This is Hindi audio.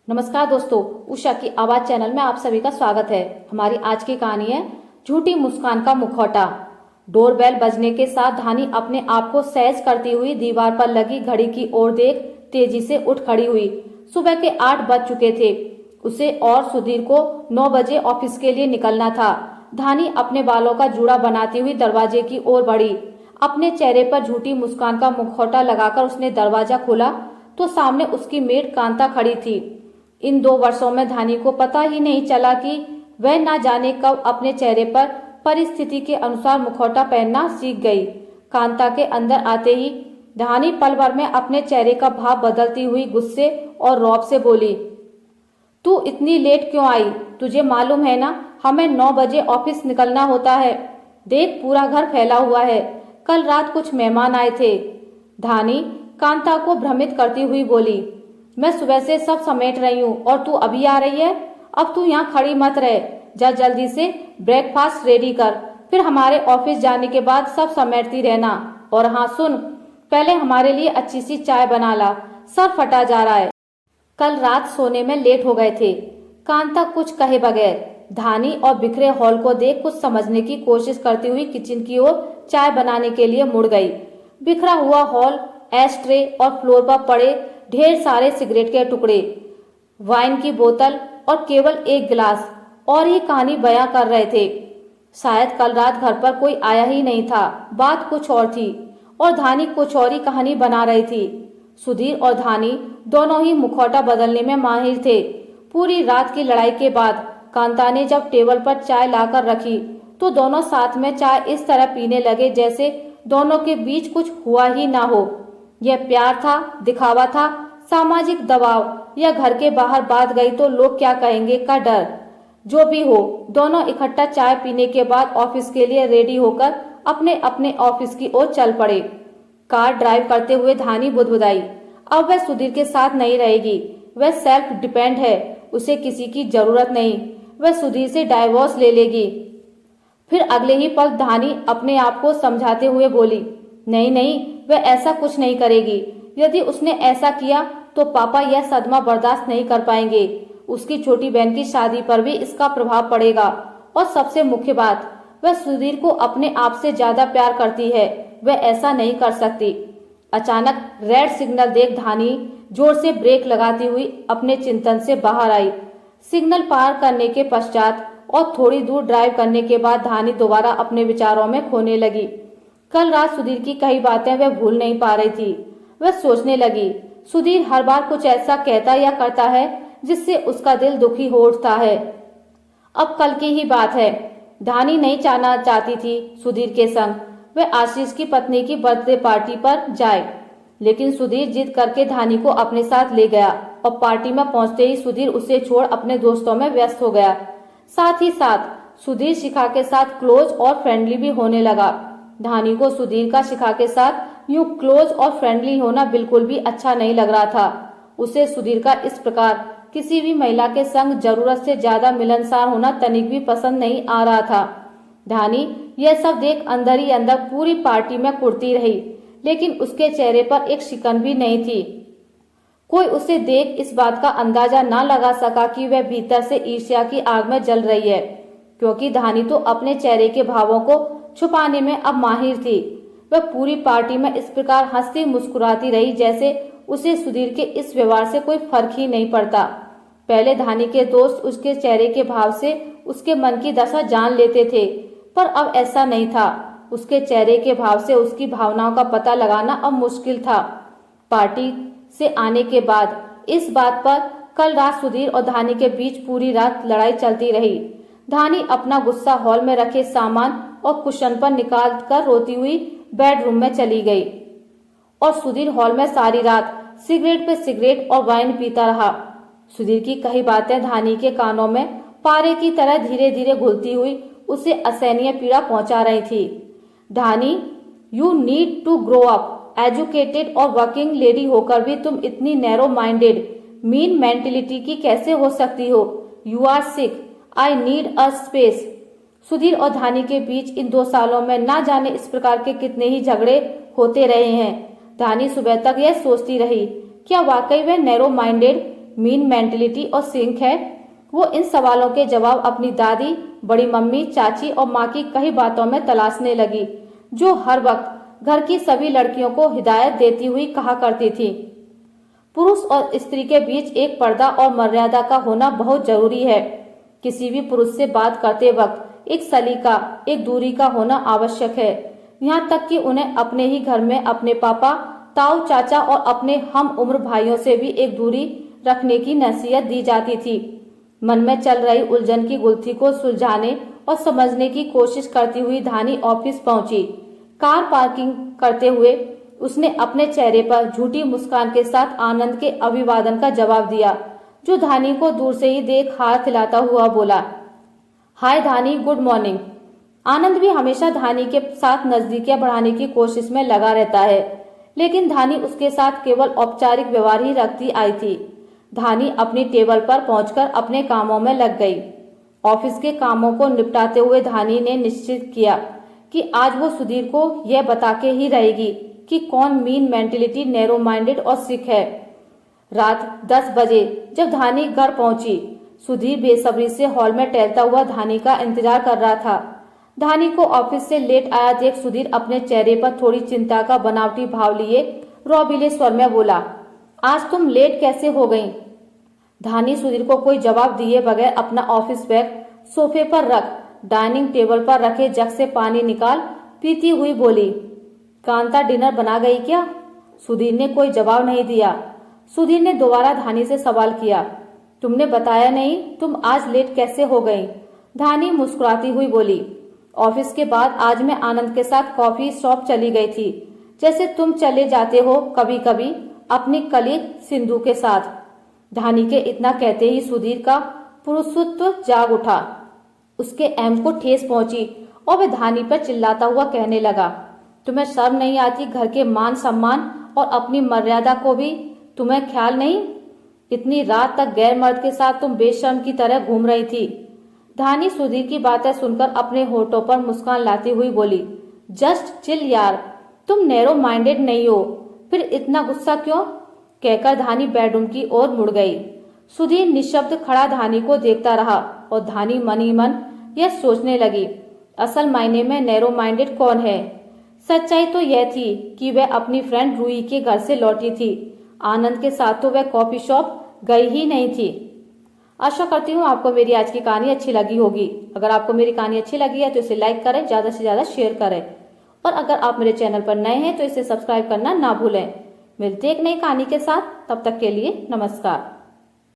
नमस्कार दोस्तों, उषा की आवाज चैनल में आप सभी का स्वागत है। हमारी आज की कहानी है झूठी मुस्कान का मुखौटा। डोरबेल बजने के साथ धानी अपने आप को सहज करती हुई दीवार पर लगी घड़ी की ओर देख तेजी से उठ खड़ी हुई। सुबह के 8 बज चुके थे। उसे और सुधीर को 9 बजे ऑफिस के लिए निकलना था। धानी अपने बालों का जूड़ा बनाती हुई दरवाजे की ओर बढ़ी। अपने चेहरे पर झूठी मुस्कान का मुखौटा लगाकर उसने दरवाजा खोला तो सामने उसकी मेड कांता खड़ी थी। इन 2 वर्षों में धानी को पता ही नहीं चला कि वह ना जाने कब अपने चेहरे पर परिस्थिति के अनुसार मुखौटा पहनना सीख गई। कांता के अंदर आते ही धानी पल भर में अपने चेहरे का भाव बदलती हुई गुस्से और रौब से बोली, तू इतनी लेट क्यों आई? तुझे मालूम है ना हमें 9 बजे ऑफिस निकलना होता है। देख पूरा घर फैला हुआ है, कल रात कुछ मेहमान आए थे। धानी कांता को भ्रमित करती हुई बोली, मैं सुबह से सब समेट रही हूँ और तू अभी आ रही है? अब तू यहाँ खड़ी मत रह, जा जल्दी से ब्रेकफास्ट रेडी कर, फिर हमारे ऑफिस जाने के बाद सब समेटती रहना। और हाँ सुन, पहले हमारे लिए अच्छी सी चाय बना ला, सर फटा जा रहा है। कल रात सोने में लेट हो गए थे। कांता कुछ कहे बगैर धानी और बिखरे हॉल को देख कुछ समझने की कोशिश करती हुई किचन की ओर चाय बनाने के लिए मुड़ गई। बिखरा हुआ हॉल, एश ट्रे और फ्लोर पर पड़े ढेर सारे सिगरेट के टुकड़े, वाइन की बोतल और केवल एक गिलास और ही कहानी बयां कर रहे थे। शायद कल रात घर पर कोई आया ही नहीं था। बात कुछ और थी और धानी कुछ और ही कहानी बना रही थी। सुधीर और धानी दोनों ही मुखौटा बदलने में माहिर थे। पूरी रात की लड़ाई के बाद कांता ने जब टेबल पर चाय लाकर रखी तो दोनों साथ में चाय इस तरह पीने लगे जैसे दोनों के बीच कुछ हुआ ही ना हो। यह प्यार था, दिखावा था, सामाजिक दबाव या घर के बाहर बात गई तो लोग क्या कहेंगे का डर? जो भी हो, दोनों इकट्ठा चाय पीने के बाद ऑफिस के लिए रेडी होकर अपने अपने ऑफिस की ओर चल पड़े। कार ड्राइव करते हुए धानी बुदबुदाई, अब वह सुधीर के साथ नहीं रहेगी। वह सेल्फ डिपेंड है, उसे किसी की जरूरत नहीं। वह सुधीर से डाइवोर्स ले लेगी। फिर अगले ही पल धानी अपने आप को समझाते हुए बोली, नहीं नहीं, वह ऐसा कुछ नहीं करेगी। यदि उसने ऐसा किया तो पापा यह सदमा बर्दाश्त नहीं कर पाएंगे। उसकी छोटी बहन की शादी पर भी इसका प्रभाव पड़ेगा। और सबसे मुख्य बात, वह सुधीर को अपने आप से ज्यादा प्यार करती है, वह ऐसा नहीं कर सकती। अचानक रेड सिग्नल देख धानी जोर से ब्रेक लगाती हुई अपने चिंतन से बाहर आई। सिग्नल पार करने के पश्चात और थोड़ी दूर ड्राइव करने के बाद धानी दोबारा अपने विचारों में खोने लगी। कल रात सुधीर की कई बातें वह भूल नहीं पा रही थी। वह सोचने लगी, सुधीर हर बार कुछ ऐसा कहता या करता है जिससे उसका दिल दुखी हो उठता है। अब कल की ही बात है। धानी नहीं जाना चाहती थी सुधीर के संग वह आशीष की पत्नी की बर्थडे पार्टी पर जाए, लेकिन सुधीर जिद करके धानी को अपने साथ ले गया और पार्टी में पहुंचते ही सुधीर उसे छोड़ अपने दोस्तों में व्यस्त हो गया। साथ ही साथ सुधीर शिखा के साथ क्लोज और फ्रेंडली भी होने लगा। धानी को सुधीर का शिखा के साथ यूं क्लोज और फ्रेंडली होना बिल्कुल भी अच्छा नहीं लग रहा था। उसे सुधीर का इस प्रकार किसी भी महिला के संग जरूरत से ज्यादा मिलनसार होना तनिक भी पसंद नहीं आ रहा था। धानी यह सब देख अंदर ही अंदर पूरी पार्टी में कुड़ती रही, लेकिन उसके चेहरे पर एक शिकन भी नहीं थी। कोई उसे देख इस बात का अंदाजा ना लगा सका कि वह भीतर से ईर्ष्या की आग में जल रही है, क्योंकि धानी तो अपने चेहरे के भावों को छुपाने में अब माहिर थी। वह पूरी पार्टी में इस प्रकार हंसती मुस्कुराती रही जैसे उसे सुधीर के इस व्यवहार से कोई फर्क ही नहीं पड़ता। पहले धानी के दोस्त उसके चेहरे के भाव से उसके मन की दशा जान लेते थे, पर अब ऐसा नहीं था। उसके चेहरे के भाव से उसकी भावनाओं का पता लगाना अब मुश्किल था। पार्टी से आने के बाद इस बात पर कल रात सुधीर और धानी के बीच पूरी रात लड़ाई चलती रही। धानी अपना गुस्सा हॉल में रखे सामान और कुशन पर निकाल कर रोती हुई बेडरूम में चली गई और सुधीर हॉल में सारी रात सिगरेट पे सिगरेट और वाइन पीता रहा। सुधीर की कई बातें धानी के कानों में पारे की तरह धीरे धीरे घुलती हुई उसे असहनीय पीड़ा पहुंचा रही थी। Dhani, you need to grow up. Educated और वर्किंग लेडी होकर भी तुम इतनी नैरो माइंडेड, मीन मेंटेलिटी की कैसे हो सकती हो? You are sick, I need a space. Sudhir और धानी के बीच इन 2 सालों में ना जाने इस प्रकार के कितने ही झगड़े होते रहे हैं। धानी सुबह तक यह सोचती रही, क्या वाकई वह नैरो माइंडेड मीन मेंटेलिटी और सिंक है? वो इन सवालों के जवाब अपनी दादी, बड़ी मम्मी, चाची और माँ की कई बातों में तलाशने लगी, जो हर वक्त घर की सभी लड़कियों को हिदायत देती हुई कहा करती थी। पुरुष और स्त्री के बीच एक पर्दा और मर्यादा का होना बहुत जरूरी है। किसी भी पुरुष से बात करते वक्त एक सलीका, एक दूरी का होना आवश्यक है। यहाँ तक कि उन्हें अपने ही घर में अपने पापा, ताऊ चाचा और अपने हम उम्र भाइयों से भी एक दूरी रखने की नसीहत दी जाती थी। मन में चल रही उलझन की गुत्थी को सुलझाने और समझने की कोशिश करती हुई धानी ऑफिस पहुंची। कार पार्किंग करते हुए उसने अपने चेहरे पर झूठी मुस्कान के साथ आनंद के अभिवादन का जवाब दिया, जो धानी को दूर से ही देख हाथ हिलाता हुआ बोला, हाय धानी, गुड मॉर्निंग। आनंद भी हमेशा धानी के साथ नजदीकियां बढ़ाने की कोशिश में लगा रहता है, लेकिन धानी उसके साथ केवल औपचारिक व्यवहार ही रखती आई थी। धानी अपनी टेबल पर पहुंचकर अपने कामों में लग गई। ऑफिस के कामों को निपटाते हुए धानी ने निश्चित किया कि आज वो सुधीर को यह बता के ही रहेगी कि कौन मीन मेंटेलिटी, नैरो माइंडेड और सिख है। रात 10 बजे जब धानी घर पहुंची, सुधीर बेसब्री से हॉल में टहलता हुआ धानी का इंतजार कर रहा था। धानी को ऑफिस से लेट आया देख सुधीर अपने चेहरे पर थोड़ी चिंता का बनावटी भाव लिए रोबीले स्वर में बोला, आज तुम लेट कैसे हो गई? धानी सुधीर को कोई जवाब दिए बगैर अपना ऑफिस बैग सोफे पर रख डाइनिंग टेबल पर रखे जग से पानी निकाल पीती हुई बोली, कांता डिनर बना गई क्या? सुधीर ने कोई जवाब नहीं दिया। सुधीर ने दोबारा धानी से सवाल किया, तुमने बताया नहीं, तुम आज लेट कैसे हो गई? धानी मुस्कुराती हुई बोली, ऑफिस के बाद आज मैं आनंद के साथ कॉफी शॉप चली गई थी, जैसे तुम चले जाते हो कभी कभी अपनी कलीग सिंधु के साथ। धानी के इतना कहते ही सुधीर का पुरुषत्व जाग उठा। उसके अहम को ठेस पहुंची और वह धानी पर चिल्लाता हुआ कहने लगा, तुम्हें शर्म नहीं आती? घर के मान सम्मान और अपनी मर्यादा को भी तुम्हें ख्याल नहीं? इतनी रात तक गैर मर्द के साथ तुम बेशर्म की तरह घूम रही थी। धानी सुधीर की बातें सुनकर अपने होठों पर मुस्कान लाती हुई बोली, जस्ट चिल यार, तुम नैरो माइंडेड नहीं हो, फिर इतना गुस्सा क्यों? कहकर धानी बेडरूम की ओर मुड़ गई। सुधीर निशब्द खड़ा धानी को देखता रहा और धानी मन ही मन यह सोचने लगी, असल मायने में नैरो माइंडेड कौन है? सच्चाई तो यह थी कि वह अपनी फ्रेंड रूही के घर से लौटी थी। आनंद के साथ तो वह कॉफी शॉप गई ही नहीं थी। आशा करती हूँ आपको मेरी आज की कहानी अच्छी लगी होगी। अगर आपको मेरी कहानी अच्छी लगी है तो इसे लाइक करें, ज्यादा से ज्यादा शेयर करें, और अगर आप मेरे चैनल पर नए हैं तो इसे सब्सक्राइब करना ना भूलें। मिलते एक नई कहानी के साथ, तब तक के लिए नमस्कार।